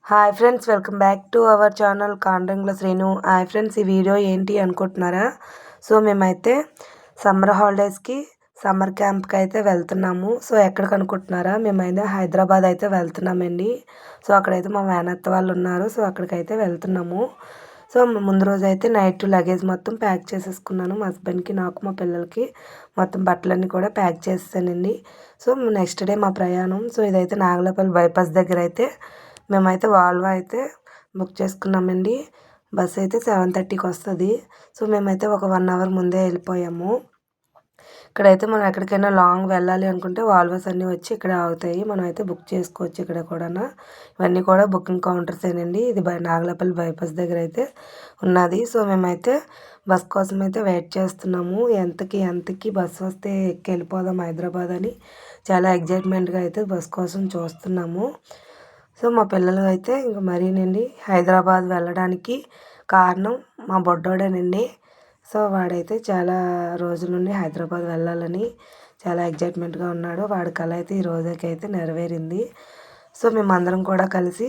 Hi friends, welcome back to our channel Kandrangula Srinu. Hi friends, ఈ video ఏంటి అనుకుంటున్నారా? So మేమైతే సమ్మర్ హాలిడేస్కి సమ్మర్ క్యాంప్కి అయితే వెళ్తున్నాము. సో ఎక్కడికి అనుకుంటున్నారా? మేమైతే హైదరాబాద్ అయితే వెళ్తున్నామండి. సో అక్కడైతే మా మేనత్త వాళ్ళు ఉన్నారు. సో అక్కడికైతే వెళ్తున్నాము. సో ముందు రోజు అయితే నైట్ లగేజ్ మొత్తం ప్యాక్ చేసేసుకున్నాను. మా హస్బెండ్కి, నాకు, మా పిల్లలకి మొత్తం బట్టలన్నీ కూడా ప్యాక్ చేసేసానండి. సో నెక్స్ట్ డే మా ప్రయాణం. సో ఇదైతే నాగలపల్లి బైపాస్ దగ్గర అయితే మేమైతే వాల్వో అయితే బుక్ చేసుకున్నామండి. బస్ అయితే 7:30కి వస్తుంది. సో మేమైతే ఒక 1 అవర్ ముందే వెళ్ళిపోయాము. ఇక్కడైతే మనం ఎక్కడికైనా లాంగ్ వెళ్ళాలి అనుకుంటే వాల్వోస్ అన్నీ వచ్చి ఇక్కడ ఆగుతాయి. మనం అయితే బుక్ చేసుకోవచ్చు. ఇక్కడ కూడా ఇవన్నీ కూడా బుకింగ్ కౌంటర్సేనండి. ఇది నాగలపల్లి బైపాస్ దగ్గర అయితే ఉన్నది. సో మేమైతే బస్ కోసం అయితే వెయిట్ చేస్తున్నాము. ఎంతకి బస్ వస్తే ఎక్కి వెళ్ళిపోదాం హైదరాబాద్ అని చాలా ఎగ్జైట్మెంట్గా అయితే బస్ కోసం చూస్తున్నాము. సో మా పిల్లలు అయితే ఇంక మరీనండి హైదరాబాద్ వెళ్ళడానికి కారణం మా బొడ్డోడేనండి. సో వాడైతే చాలా రోజుల నుండి హైదరాబాద్ వెళ్ళాలని చాలా ఎగ్జైట్మెంట్గా ఉన్నాడు. వాడి కల అయితే ఈ రోజుకైతే నెరవేరింది. సో మేమందరం కూడా కలిసి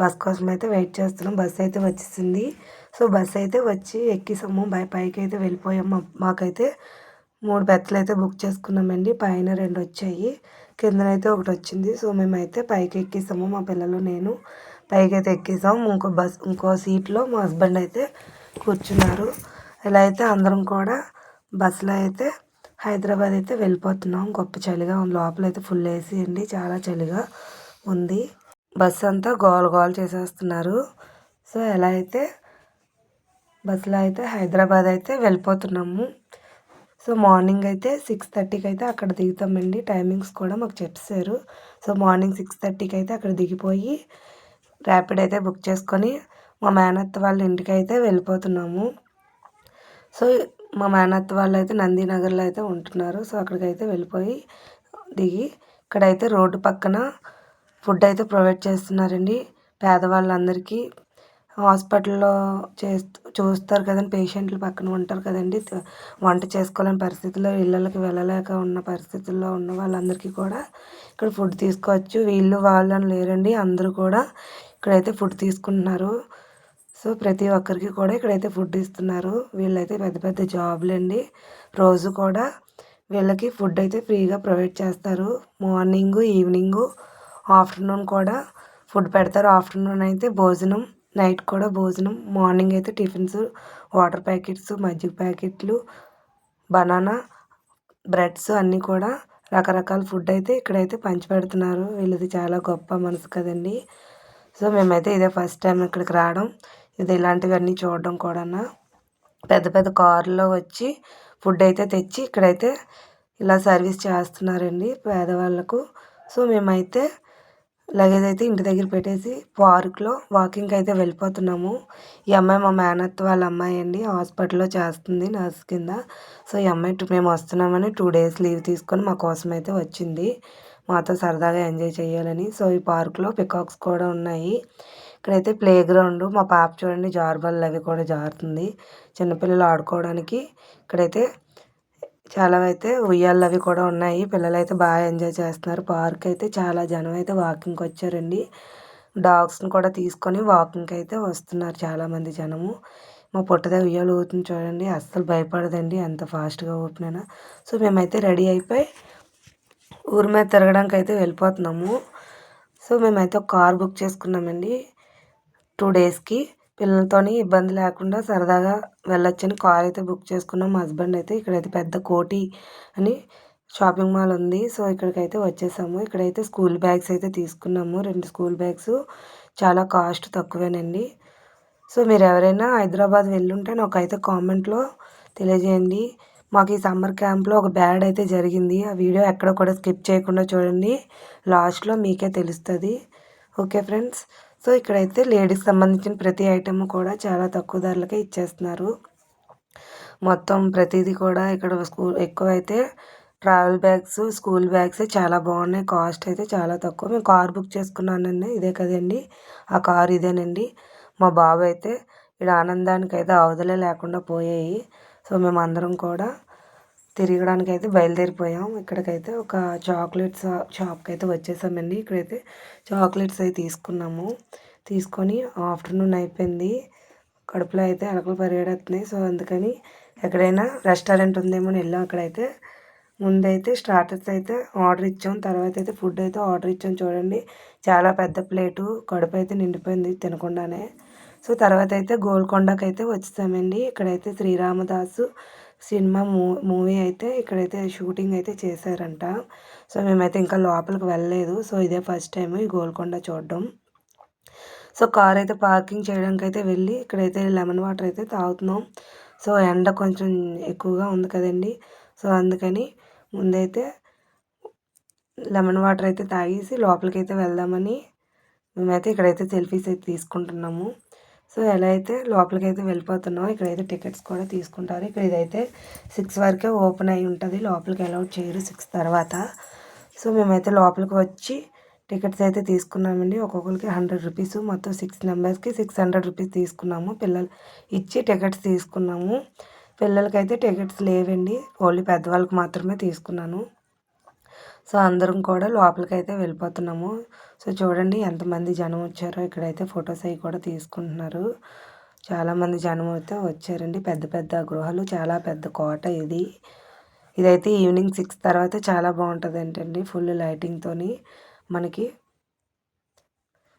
బస్ కోసం అయితే వెయిట్ చేస్తున్నాం. బస్ అయితే వచ్చేసింది. సో బస్ అయితే వచ్చి ఎక్కిసాము. పైకి అయితే వెళ్ళిపోయాము. మాకైతే 3 బెర్తులు అయితే బుక్ చేసుకున్నామండి. పైన 2 వచ్చాయి, కిందనైతే ఒకటి వచ్చింది. సో మేమైతే పైకి ఎక్కేసాము. మా పిల్లలు, నేను పైకి అయితే ఎక్కేసాము. ఇంకో సీట్లో మా హస్బెండ్ అయితే కూర్చున్నారు. ఇలా అయితే అందరం కూడా బస్సులో అయితే హైదరాబాద్ అయితే వెళ్ళిపోతున్నాం. గొప్ప చలిగా ఉంది. లోపలైతే ఫుల్ ఏసీ అండి. చాలా చలిగా ఉంది. బస్సు అంతా గోల చేసేస్తున్నారు. సో ఎలా అయితే బస్సులో అయితే హైదరాబాద్ అయితే వెళ్ళిపోతున్నాము. సో మార్నింగ్ అయితే 6:30కి అయితే అక్కడ దిగుతామండి. టైమింగ్స్ కూడా మాకు చెప్పారు. సో మార్నింగ్ 6:30కి అయితే అక్కడ దిగిపోయి ర్యాపిడ్ అయితే బుక్ చేసుకొని మా మేనత్త వాళ్ళ ఇంటికి అయితే వెళ్ళిపోతున్నాము. సో మా మేనత్త వాళ్ళు అయితే నందినగర్లో అయితే ఉంటున్నారు. సో అక్కడికైతే వెళ్ళిపోయి దిగి ఇక్కడైతే రోడ్డు పక్కన ఫుడ్ అయితే ప్రొవైడ్ చేస్తున్నారండి. పేదవాళ్ళందరికీ హాస్పిటల్లో చూస్తారు కదండి, పేషెంట్లు పక్కన ఉంటారు కదండి. వంట చేసుకోలేని పరిస్థితుల్లో ఇళ్ళకి వెళ్ళలేక ఉన్న పరిస్థితుల్లో ఉన్న వాళ్ళందరికీ కూడా ఇక్కడ ఫుడ్ తీసుకోవచ్చు. వీళ్ళు వాళ్ళని లేరండి, అందరూ కూడా ఇక్కడైతే ఫుడ్ తీసుకుంటున్నారు. సో ప్రతి ఒక్కరికి కూడా ఇక్కడైతే ఫుడ్ ఇస్తున్నారు. వీళ్ళైతే పెద్ద పెద్ద జాబులండి. రోజు కూడా వీళ్ళకి ఫుడ్ అయితే ఫ్రీగా ప్రొవైడ్ చేస్తారు. మార్నింగు, ఈవినింగు, ఆఫ్టర్నూన్ కూడా ఫుడ్ పెడతారు. ఆఫ్టర్నూన్ అయితే భోజనం, నైట్ కూడా భోజనం. మార్నింగ్ అయితే టిఫిన్స్, వాటర్ ప్యాకెట్స్, మజ్జిగ ప్యాకెట్లు, బనానా, బ్రెడ్స్ అన్నీ కూడా రకరకాల ఫుడ్ అయితే ఇక్కడైతే పంచిపెడుతున్నారు. వీళ్ళది చాలా గొప్ప మనసు కదండి. సో మేమైతే ఇదే ఫస్ట్ టైం ఇక్కడికి రావడం, ఇది ఇలాంటివన్నీ చూడడం కూడా. పెద్ద పెద్ద కారులో వచ్చి ఫుడ్ అయితే తెచ్చి ఇక్కడైతే ఇలా సర్వీస్ చేస్తున్నారండి పేదవాళ్ళకు. సో మేమైతే లగేజ్ అయితే ఇంటి దగ్గర పెట్టేసి పార్క్లో వాకింగ్కి అయితే వెళ్ళిపోతున్నాము. ఈ అమ్మాయి మా మేనత్త వాళ్ళ అమ్మాయి అండి. హాస్పిటల్లో చేస్తుంది నర్స్ కింద. సో ఈ అమ్మాయి మేము వస్తున్నామని 2 డేస్ లీవ్ తీసుకొని మా కోసం అయితే వచ్చింది, మాతో సరదాగా ఎంజాయ్ చేయాలని. సో ఈ పార్క్లో పికాక్స్ కూడా ఉన్నాయి. ఇక్కడైతే ప్లే గ్రౌండ్. మా పాప చూడండి జారుబళ్ళు అవి కూడా జారుతుంది. చిన్నపిల్లలు ఆడుకోవడానికి ఇక్కడైతే చాలా అయితే ఉయ్యాలు అవి కూడా ఉన్నాయి. పిల్లలు అయితే బాగా ఎంజాయ్ చేస్తున్నారు. పార్క్ అయితే చాలా జనం అయితే వాకింగ్కి వచ్చారండి. డాగ్స్ని కూడా తీసుకొని వాకింగ్కి అయితే వస్తున్నారు చాలామంది జనము. మా పుట్టదే ఉయ్యాలు ఊగుతుంది చూడండి, అస్సలు భయపడదండి ఎంత ఫాస్ట్గా ఊపినైనా. సో మేమైతే రెడీ అయిపోయి ఊరి మీద తిరగడానికి అయితే వెళ్ళిపోతున్నాము. సో మేమైతే ఒక కార్ బుక్ చేసుకున్నామండి 2 డేస్కి. పిల్లలతోని ఇబ్బంది లేకుండా సరదాగా వెళ్ళొచ్చని కార్ అయితే బుక్ చేసుకున్నాం. మా హస్బెండ్ అయితే ఇక్కడైతే పెద్ద కోటి అని షాపింగ్ మాల్ ఉంది. సో ఇక్కడికైతే వచ్చేసాము. ఇక్కడైతే స్కూల్ బ్యాగ్స్ అయితే తీసుకున్నాము. 2 స్కూల్ బ్యాగ్స్ చాలా కాస్ట్ తక్కువేనండి. సో మీరు ఎవరైనా హైదరాబాద్ వెళ్ళుంటే నాకైతే కామెంట్లో తెలియజేయండి. మాకు ఈ సమ్మర్ క్యాంప్లో ఒక బ్యాడ్ అయితే జరిగింది. ఆ వీడియో ఎక్కడ కూడా స్కిప్ చేయకుండా చూడండి, లాస్ట్లో మీకే తెలుస్తుంది. Okay friends. సో ఇక్కడైతే లేడీస్కి సంబంధించిన ప్రతి ఐటెం కూడా చాలా తక్కువ ధరలకే ఇచ్చేస్తున్నారు. మొత్తం ప్రతిదీ కూడా ఇక్కడ ఎక్కువైతే ట్రావెల్ బ్యాగ్స్, స్కూల్ బ్యాగ్స్ చాలా బాగున్నాయి. కాస్ట్ అయితే చాలా తక్కువ. మేము కార్ బుక్ చేసుకున్నానండి, ఇదే కదండి ఆ కార్, ఇదేనండి. మా బాబు అయితే ఇక్కడ ఆనందానికి అయితే అవధులే లేకుండా పోయాయి. సో మేము అందరం కూడా తిరగడానికి అయితే బయలుదేరిపోయాం. ఇక్కడికైతే ఒక చాక్లెట్స్ షాప్కి అయితే వచ్చేసామండి. ఇక్కడైతే చాక్లెట్స్ అయితే తీసుకున్నాము. తీసుకొని ఆఫ్టర్నూన్ అయిపోయింది. కడుపులో అయితే అలకలు పరిగెడుతున్నాయి. సో అందుకని ఎక్కడైనా రెస్టారెంట్ ఉందేమో అని వెళ్ళాం. అక్కడైతే ముందైతే స్టార్టర్స్ అయితే ఆర్డర్ ఇచ్చాం. తర్వాత అయితే ఫుడ్ అయితే ఆర్డర్ ఇచ్చాం. చూడండి చాలా పెద్ద ప్లేటు, కడుపు అయితే నిండిపోయింది తినకుండానే. సో తర్వాత అయితే గోల్కొండకి అయితే వచ్చేసామండి. ఇక్కడైతే శ్రీరామదాసు సినిమా మూవీ అయితే ఇక్కడైతే షూటింగ్ అయితే చేశారంట. సో మేమైతే ఇంకా లోపలికి వెళ్ళలేదు. సో ఇదే ఫస్ట్ టైం ఈ గోల్కొండ చూడడం. సో కార్ అయితే పార్కింగ్ చేయడానికి అయితే వెళ్ళి ఇక్కడైతే లెమన్ వాటర్ అయితే తాగుతున్నాం. సో ఎండ కొంచెం ఎక్కువగా ఉంది కదండి. సో అందుకని ముందైతే లెమన్ వాటర్ అయితే తాగేసి లోపలికి అయితే వెళ్దామని మేమైతే ఇక్కడైతే సెల్ఫీస్ అయితే తీసుకుంటున్నాము. సో ఎలా అయితే లోపలికి అయితే వెళ్ళిపోతున్నాం. ఇక్కడైతే టికెట్స్ కూడా తీసుకుంటారు. ఇక్కడ ఇదైతే 6 వరకే ఓపెన్ అయి ఉంటుంది. లోపలికి అలౌట్ చేయరు 6 తర్వాత. సో మేమైతే లోపలికి వచ్చి టికెట్స్ అయితే తీసుకున్నామండి. ఒక్కొక్కరికి 100 రూపీస్, మొత్తం 6 మెంబర్స్కి 600 రూపీస్ తీసుకున్నాము. పిల్లలు ఇచ్చి టికెట్స్ తీసుకున్నాము. పిల్లలకైతే టికెట్స్ లేవండి, ఓన్లీ పెద్దవాళ్ళకి మాత్రమే తీసుకున్నాను. సో అందరం కూడా లోపలికైతే వెళ్ళిపోతున్నాము. సో చూడండి ఎంతమంది జనం వచ్చారో. ఇక్కడైతే ఫొటోస్ అవి కూడా తీసుకుంటున్నారు. చాలామంది జనం అయితే వచ్చారండి. పెద్ద పెద్ద గృహాలు, చాలా పెద్ద కోట ఇది. ఇదైతే ఈవినింగ్ 6 తర్వాత చాలా బాగుంటుంది ఏంటండి, ఫుల్ లైటింగ్తోని మనకి.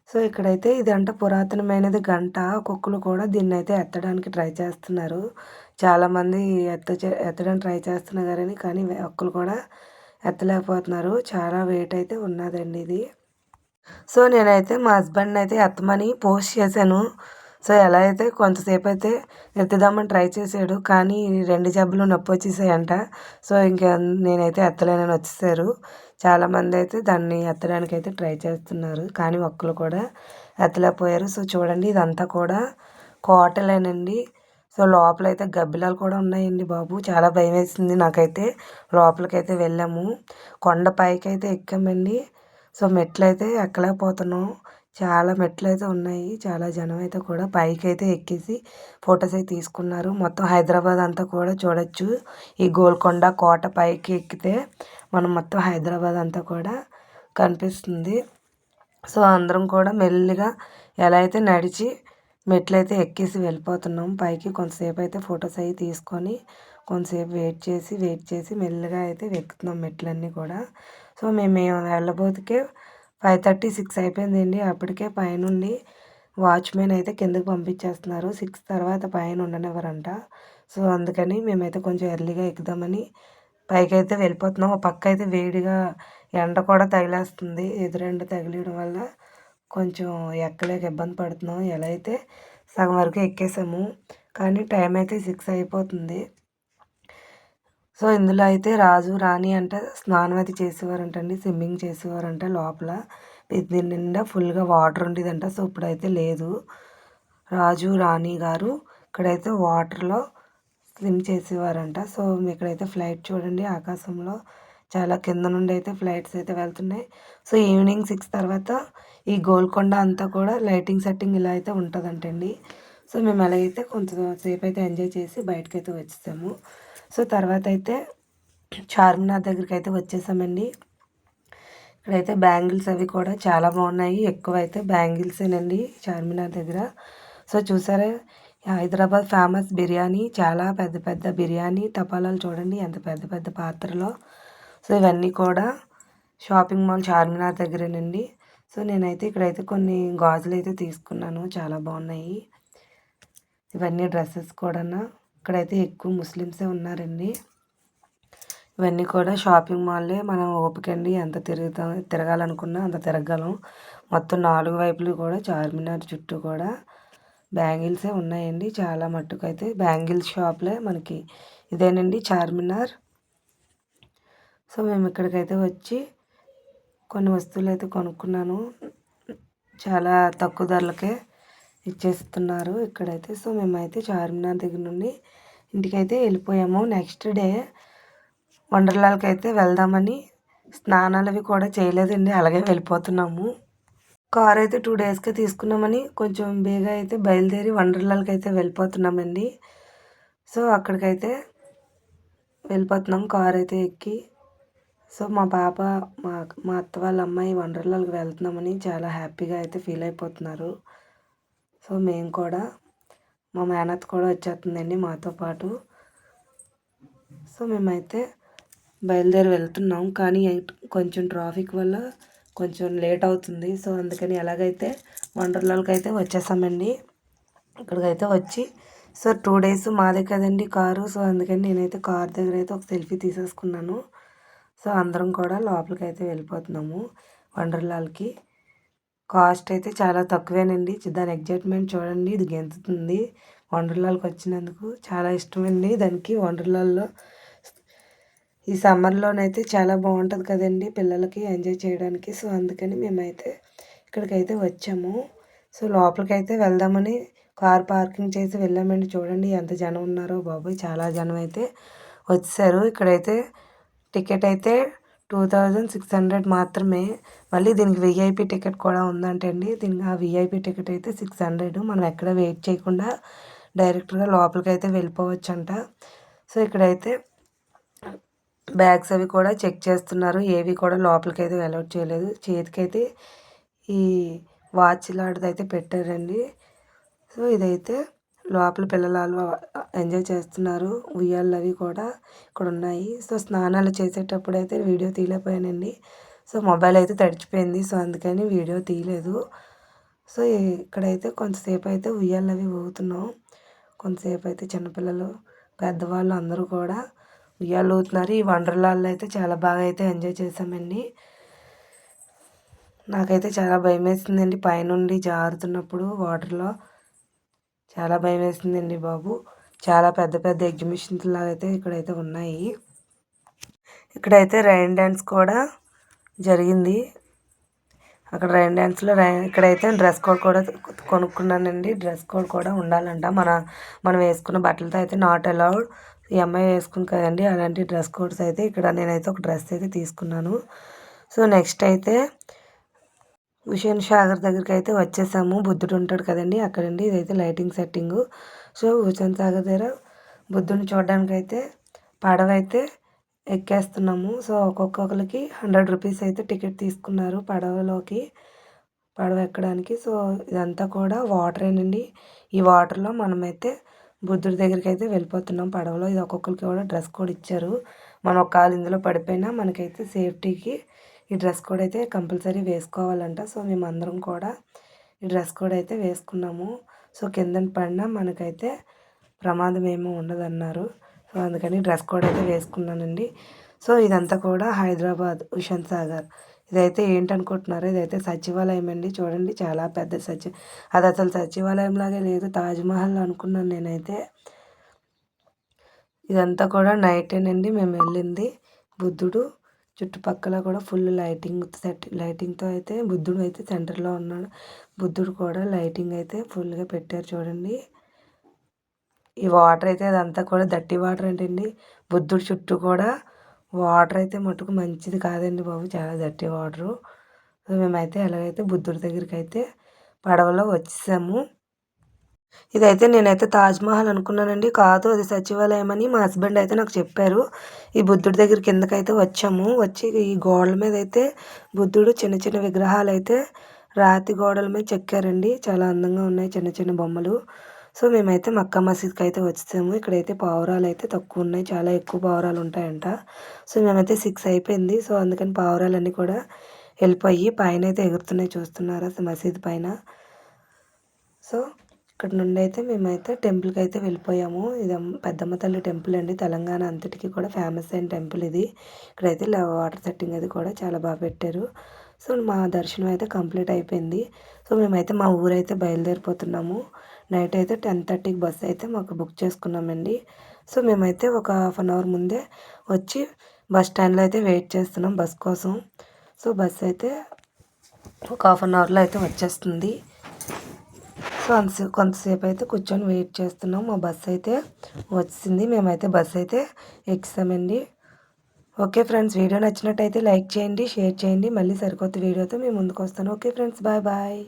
సో ఇక్కడైతే ఇదంట పురాతనమైనది గంట. ఒక్కొక్కరు కూడా దీన్ని అయితే ఎత్తడానికి ట్రై చేస్తున్నారు. చాలామంది ఎత్తడానికి ట్రై చేస్తున్నారు కానీ ఒక్కరు కూడా ఎత్తలేకపోతున్నారు. చాలా వెయిట్ అయితే ఉన్నదండి ఇది. సో నేనైతే మా హస్బెండ్ని అయితే ఎత్తమని పోస్ట్ చేశాను. సో ఎలా అయితే కొంతసేపు అయితే ఎత్తుదామని ట్రై చేశాడు, కానీ 2 జబ్బులు నొప్పి వచ్చేసాయంట. సో ఇంకా నేనైతే ఎత్తలేనని వచ్చేసారు. చాలామంది అయితే దాన్ని ఎత్తడానికి అయితే ట్రై చేస్తున్నారు, కానీ ఒక్కరు కూడా ఎత్తలేకపోయారు. సో చూడండి ఇదంతా కూడా కోటలేనండి. సో లోపలైతే గబ్బిలాలు కూడా ఉన్నాయండి బాబు. చాలా భయం వేసింది నాకైతే. లోపలికైతే వెళ్ళాము. కొండ పైకి అయితే ఎక్కామండి. సో మెట్లయితే ఎక్కలేకపోతున్నాం. చాలా మెట్లయితే ఉన్నాయి. చాలా జనం అయితే కూడా పైకైతే ఎక్కేసి ఫొటోస్ అయితే తీసుకున్నారు. మొత్తం హైదరాబాద్ అంతా కూడా చూడొచ్చు. ఈ గోల్కొండ కోట పైకి ఎక్కితే మనం మొత్తం హైదరాబాద్ అంతా కూడా కనిపిస్తుంది. సో అందరం కూడా మెల్లిగా ఎలా అయితే నడిచి మెట్లయితే ఎక్కేసి వెళ్ళిపోతున్నాం పైకి. కొంతసేపు అయితే ఫొటోస్ అవి తీసుకొని కొంతసేపు వెయిట్ చేసి మెల్లిగా అయితే ఎక్కుతున్నాం మెట్లన్నీ కూడా. సో మేము వెళ్ళబోతుకే 5:30, 6 అయిపోయిందండి. అప్పటికే పైనుండి వాచ్మెన్ అయితే కిందకి పంపించేస్తున్నారు. 6 తర్వాత పైన ఉండనివ్వరంట. సో అందుకని మేమైతే కొంచెం ఎర్లీగా ఎక్కుదామని పైకైతే వెళ్ళిపోతున్నాం. ఒక పక్క అయితే వేడిగా ఎండ కూడా తగిలేస్తుంది. ఎదురెండ తగిలేయడం వల్ల కొంచెం ఎక్కలేక ఇబ్బంది పడుతున్నాం. ఎలా అయితే సగం వరకు ఎక్కేసాము, కానీ టైం అయితే 6 అయిపోతుంది. సో ఇందులో అయితే రాజు రాణి అంట స్నానం అది చేసేవారంటండి, స్విమ్మింగ్ చేసేవారంట లోపల. దీని నిండా ఫుల్గా వాటర్ ఉండేదంట. సో ఇప్పుడైతే లేదు. రాజు రాణి గారు ఇక్కడైతే వాటర్లో స్విమ్ చేసేవారంట. సో ఇక్కడైతే ఫ్లైట్ చూడండి ఆకాశంలో చాలా కింద నుండి అయితే ఫ్లైట్స్ అయితే వెళ్తున్నాయి. సో ఈవినింగ్ 6 తర్వాత ఈ గోల్కొండ అంతా కూడా లైటింగ్ సెట్టింగ్ ఇలా అయితే ఉంటుందంటండి. సో మేము అలాగైతే కొంతసేపు అయితే ఎంజాయ్ చేసి బయటకైతే వచ్చేసాము. సో తర్వాత అయితే చార్మినార్ దగ్గరికి అయితే వచ్చేసామండి. ఇక్కడైతే బ్యాంగిల్స్ అవి కూడా చాలా బాగున్నాయి. ఎక్కువ అయితే బ్యాంగిల్సేనండి చార్మినార్ దగ్గర. సో చూసారా హైదరాబాద్ ఫేమస్ బిర్యానీ, చాలా పెద్ద పెద్ద బిర్యానీ తపాలాలు చూడండి ఎంత పెద్ద పెద్ద పాత్రలో. సో ఇవన్నీ కూడా షాపింగ్ మాల్ చార్మినార్ దగ్గరేనండి. సో నేనైతే ఇక్కడైతే కొన్ని గాజులు అయితే తీసుకున్నాను, చాలా బాగున్నాయి. ఇవన్నీ డ్రెస్సెస్ కూడా. ఇక్కడైతే ఎక్కువ ముస్లిమ్సే ఉన్నారండి. ఇవన్నీ కూడా షాపింగ్ మాల్లే. మనం ఓపికండి ఎంత తిరగాలనుకున్నా అంత తిరగలం. మొత్తం 4 వైపులు కూడా చార్మినార్ చుట్టూ కూడా బ్యాంగిల్సే ఉన్నాయండి. చాలా మట్టుకు అయితే బ్యాంగిల్స్ షాప్లే మనకి ఇదేనండి చార్మినార్. సో మేము ఇక్కడికైతే వచ్చి కొన్ని వస్తువులు అయితే కొనుక్కున్నాను. చాలా తక్కువ ధరలకే ఇచ్చేస్తున్నారు ఇక్కడైతే. సో మేమైతే చార్మినార్ దగ్గర నుండి ఇంటికైతే వెళ్ళిపోయాము. నెక్స్ట్ డే వండర్లాకి అయితే వెళ్దామని స్నానాలు అవి కూడా చేయలేదండి, అలాగే వెళ్ళిపోతున్నాము. కార్ అయితే 2 డేస్కే తీసుకున్నామని కొంచెం బేగా అయితే బయలుదేరి వండర్లాకి అయితే వెళ్ళిపోతున్నామండి. సో అక్కడికైతే వెళ్ళిపోతున్నాం కార్ అయితే ఎక్కి. సో మా పాప మా మా అత్త వాళ్ళ అమ్మాయి వండర్లాకి వెళ్తున్నామని చాలా హ్యాపీగా అయితే ఫీల్ అయిపోతున్నారు. సో మేము కూడా మా మేనత్త కూడా వచ్చేస్తుందండి మాతో పాటు. సో మేమైతే బయలుదేరి వెళ్తున్నాం, కానీ కొంచెం ట్రాఫిక్ వల్ల కొంచెం లేట్ అవుతుంది. సో అందుకని ఎలాగైతే వండర్లాకి అయితే వచ్చేసామండి. ఇక్కడికైతే వచ్చి సో 2 days మాదే కదండి కారు. సో అందుకని నేనైతే కార్ దగ్గర అయితే ఒక సెల్ఫీ తీసేసుకున్నాను. సో అందరం కూడా లోపలికి అయితే వెళ్ళిపోతున్నాము వండర్లాకి. కాస్ట్ అయితే చాలా తక్కువేనండి. దాని ఎగ్జైట్మెంట్ చూడండి, ఇది గెంతుతుంది. వండర్లాకి వచ్చినందుకు చాలా ఇష్టమండి దానికి. వండర్లాల్లో ఈ సమ్మర్లోనైతే చాలా బాగుంటుంది కదండి పిల్లలకి ఎంజాయ్ చేయడానికి. సో అందుకని మేమైతే ఇక్కడికైతే వచ్చాము. సో లోపలికైతే వెళ్దామని కార్ పార్కింగ్ చేసి వెళ్ళామండి. చూడండి ఎంత జనం ఉన్నారో బాబోయ్, చాలా జనం అయితే వచ్చేసారు. ఇక్కడైతే టికెట్ అయితే 2600 మాత్రమే. మళ్ళీ దీనికి విఐపి టికెట్ కూడా ఉందంటే అండి. దీనికి ఆ విఐపి టికెట్ అయితే 600. మనం ఎక్కడ వెయిట్ చేయకుండా డైరెక్ట్గా లోపలికి అయితే వెళ్ళిపోవచ్చు అంట. సో ఇక్కడైతే బ్యాగ్స్ అవి కూడా చెక్ చేస్తున్నారు. ఏవి కూడా లోపలికి అయితే అలౌట్ చేయలేదు. చేతికైతే ఈ వాచ్ లాంటిది అయితే పెట్టారండి. సో ఇదైతే లోపల పిల్లలు ఎంజాయ్ చేస్తున్నారు. ఉయ్యాలు అవి కూడా ఇక్కడ ఉన్నాయి. సో స్నానాలు చేసేటప్పుడు అయితే వీడియో తీయలేకపోయానండి. సో మొబైల్ అయితే తడిచిపోయింది. సో అందుకని వీడియో తీయలేదు. సో ఇక్కడైతే కొంతసేపు అయితే ఉయ్యాలు అవి ఊగుతున్నాం. కొంతసేపు అయితే చిన్నపిల్లలు పెద్దవాళ్ళు అందరూ కూడా ఉయ్యాలు ఊగుతున్నారు. ఈ వండర్లాల్లో అయితే చాలా బాగా అయితే ఎంజాయ్ చేసామండి. నాకైతే చాలా భయం వేసిందండి పైనుండి జారుతున్నప్పుడు వాటర్లో. చాలా భయం వేసిందండి బాబు. చాలా పెద్ద పెద్ద ఎగ్జిబిషన్స్ లాగా అయితే ఇక్కడైతే ఉన్నాయి. ఇక్కడైతే రైన్ డ్యాన్స్ కూడా జరిగింది. అక్కడ రైన్ డ్యాన్స్లో ఇక్కడైతే డ్రెస్ కోడ్ కూడా కొనుక్కున్నానండి. డ్రెస్ కోడ్ కూడా ఉండాలంట. మనం వేసుకున్న బట్టలతో అయితే నాట్ అలౌడ్. ఈ అమ్మాయి వేసుకుంది కదండి అలాంటి డ్రెస్ కోడ్స్ అయితే ఇక్కడ నేనైతే ఒక డ్రెస్ అయితే తీసుకున్నాను. సో నెక్స్ట్ అయితే హుసేన్ సాగర్ దగ్గరికి అయితే వచ్చేసాము. బుద్ధుడు ఉంటాడు కదండి అక్కడండి. ఇదైతే lighting setting. So Hussain Sagar దగ్గర బుద్ధుడిని చూడడానికి అయితే పడవ అయితే ఎక్కేస్తున్నాము. సో ఒక్కొక్కరికి 100 రూపీస్ అయితే టికెట్ తీసుకున్నారు పడవ ఎక్కడానికి. సో ఇదంతా కూడా వాటరేనండి. ఈ వాటర్లో మనమైతే బుద్ధుడి దగ్గరికి అయితే వెళ్ళిపోతున్నాం పడవలో. ఇది ఒక్కొక్కరికి కూడా డ్రెస్ కోడ్ ఇచ్చారు. మనం ఒక కాలు ఇందులో పడిపోయినా మనకైతే సేఫ్టీకి ఈ డ్రెస్ కోడ్ అయితే కంపల్సరీ వేసుకోవాలంట. సో మేమందరం కూడా ఈ డ్రెస్ కోడ్ అయితే వేసుకున్నాము. సో కిందన పడినా మనకైతే ప్రమాదం ఏమీ ఉండదన్నారు. సో అందుకని డ్రెస్ కోడ్ అయితే వేసుకున్నానండి. సో ఇదంతా కూడా హైదరాబాద్ హుసేన్ సాగర్. ఇదైతే ఏంటనుకుంటున్నారు, ఇదైతే సచివాలయం అండి. చూడండి చాలా పెద్ద అది అసలు సచివాలయం లాగే లేదు, తాజ్మహల్ అనుకున్నాను నేనైతే. ఇదంతా కూడా నైటేనండి మేము వెళ్ళింది. బుద్ధుడు చుట్టుపక్కల కూడా ఫుల్ లైటింగ్తో అయితే బుద్ధుడు అయితే సెంటర్లో ఉన్నాడు. బుద్ధుడు కూడా లైటింగ్ అయితే ఫుల్గా పెట్టారు చూడండి. ఈ వాటర్ అయితే అదంతా కూడా దట్టి వాటర్ ఏంటండి. బుద్ధుడు చుట్టూ కూడా వాటర్ అయితే మటుకు మంచిది కాదండి బాబు, చాలా దట్టి వాటరు. మేమైతే ఎలాగైతే బుద్ధుడి దగ్గరికి అయితే పడవలో వచ్చేసాము. ఇదైతే నేనైతే తాజ్మహల్ అనుకున్నానండి. కాదు, అది సచివాలయం అని మా హస్బెండ్ అయితే నాకు చెప్పారు. ఈ బుద్ధుడి దగ్గర కిందకైతే వచ్చాము. వచ్చి ఈ గోడల మీద అయితే బుద్ధుడు చిన్న చిన్న విగ్రహాలు అయితే రాతి గోడల మీద చెక్కారండి. చాలా అందంగా ఉన్నాయి చిన్న చిన్న బొమ్మలు. సో మేమైతే మక్కా మసీద్కి అయితే వచ్చాము. ఇక్కడైతే పావురాలు అయితే తక్కువ ఉన్నాయి, చాలా ఎక్కువ పావురాలు ఉంటాయంట. సో మేమైతే 6 అయిపోయింది. సో అందుకని పావురాలన్నీ కూడా వెళ్ళిపోయి పైన అయితే ఎగురుతున్నాయి, చూస్తున్నారా మసీద్ పైన. సో ఇక్కడ నుండి అయితే మేమైతే టెంపుల్కి అయితే వెళ్ళిపోయాము. ఇది పెద్దమ్మ తల్లి టెంపుల్ అండి. తెలంగాణ అంతటికి కూడా ఫేమస్ అయిన టెంపుల్ ఇది. ఇక్కడైతే వాటర్ సెట్టింగ్ అది కూడా చాలా బాగా పెట్టారు. సో మా దర్శనం అయితే కంప్లీట్ అయిపోయింది. సో మేమైతే మా ఊరైతే బయలుదేరిపోతున్నాము. నైట్ అయితే 10:30కి బస్సు అయితే మాకు బుక్ చేసుకున్నామండి. సో మేమైతే ఒక 1/2 అవర్ ముందే వచ్చి బస్ స్టాండ్లో అయితే వెయిట్ చేస్తున్నాం బస్ కోసం. సో బస్ అయితే ఒక 1/2 అవర్లో అయితే వచ్చేస్తుంది. సో కొంతసేపు అయితే కూర్చొని వెయిట్ చేస్తున్నాం. మా బస్ అయితే వచ్చింది. మేమైతే బస్ అయితే ఎక్కామండి. ఓకే ఫ్రెండ్స్, వీడియో నచ్చినట్టయితే లైక్ చేయండి, షేర్ చేయండి. మళ్ళీ సరికొత్త వీడియోతో మేము ముందుకు వస్తాను. Okay friends, bye bye.